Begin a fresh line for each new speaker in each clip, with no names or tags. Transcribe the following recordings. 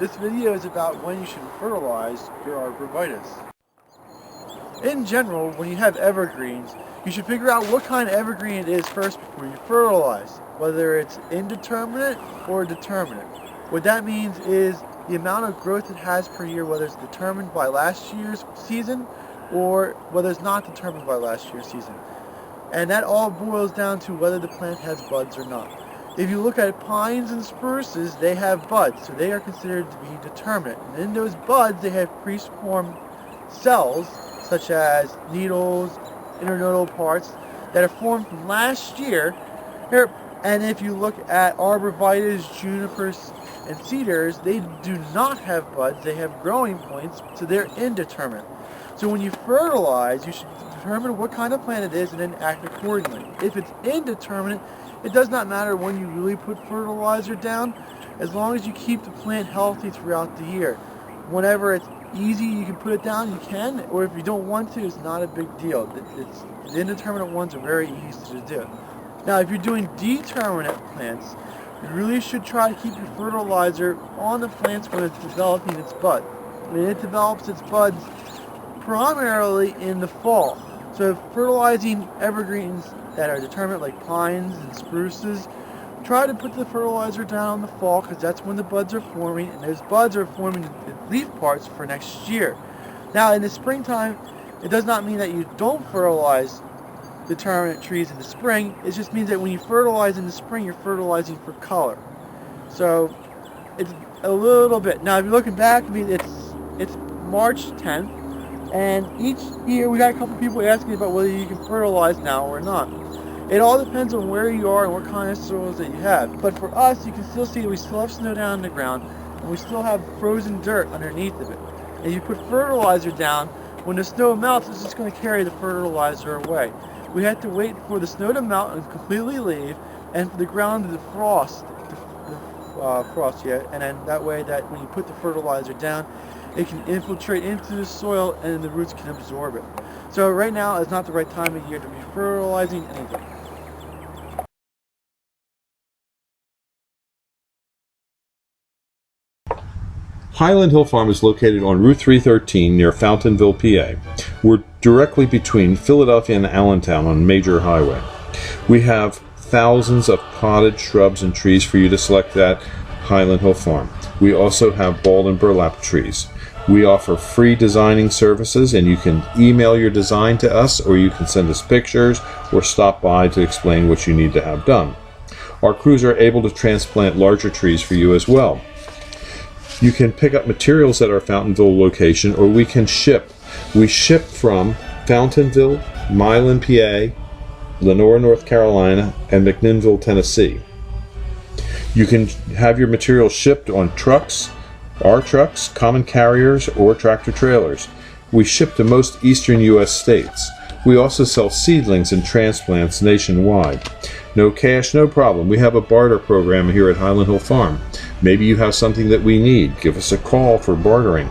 This video is about when you should fertilize your arborvitae. In general, when you have evergreens, you should figure out what kind of evergreen it is first before you fertilize, whether it's indeterminate or determinate. What that means is the amount of growth it has per year, whether it's determined by last year's season or whether it's not determined by last year's season. And that all boils down to whether the plant has buds or not. If you look at pines and spruces, they have buds, so they are considered to be determinate. And in those buds, they have pre-formed cells, such as needles, internodal parts, that are formed from last year. And if you look at arborvitaes, junipers, and cedars, they do not have buds, they have growing points, so they're indeterminate. So when you fertilize, you should determine what kind of plant it is and then act accordingly. If it's indeterminate, it does not matter when you really put fertilizer down, as long as you keep the plant healthy throughout the year. Whenever it's easy, you can put it down, you can, or if you don't want to, it's not a big deal. The indeterminate ones are very easy to do. Now, if you're doing determinate plants, you really should try to keep your fertilizer on the plants when it's developing its bud. And it develops its buds primarily in the fall. So fertilizing evergreens that are determinate, like pines and spruces, try to put the fertilizer down in the fall because that's when the buds are forming, and those buds are forming leaf parts for next year. Now, in the springtime, it does not mean that you don't fertilize determinate trees in the spring. It just means that when you fertilize in the spring, you're fertilizing for color. So it's a little bit. Now, if you're looking back, I mean, it's March 10th, and each year we got a couple people asking about whether you can fertilize now or not. It all depends on where you are and what kind of soils that you have. But for us, you can still see that we still have snow down on the ground, and we still have frozen dirt underneath of it. And you put fertilizer down, when the snow melts, it's just going to carry the fertilizer away. We have to wait for the snow to melt and completely leave, and for the ground to defrost, and then that way that when you put the fertilizer down, it can infiltrate into the soil and the roots can absorb it. So right now is not the right time of year to be fertilizing anything.
Highland Hill Farm is located on Route 313 near Fountainville, PA. We're directly between Philadelphia and Allentown on a major highway. We have thousands of potted shrubs and trees for you to select at Highland Hill Farm. We also have bald and burlap trees. We offer free designing services, and you can email your design to us, or you can send us pictures or stop by to explain what you need to have done. Our crews are able to transplant larger trees for you as well. You can pick up materials at our Fountainville location, or we can ship. We ship from Fountainville, Milan, PA, Lenore, North Carolina, and McMinnville, Tennessee. You can have your materials shipped on trucks, our trucks, common carriers, or tractor trailers. We ship to most eastern U.S. states. We also sell seedlings and transplants nationwide. No cash, no problem. We have a barter program here at Highland Hill Farm. Maybe you have something that we need. Give us a call for bartering.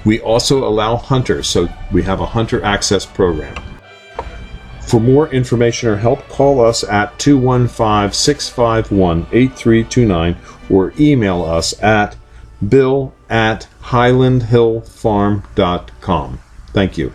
We also allow hunters, so we have a hunter access program. For more information or help, call us at 215-651-8329 or email us at bill@highlandhillfarm.com. Thank you.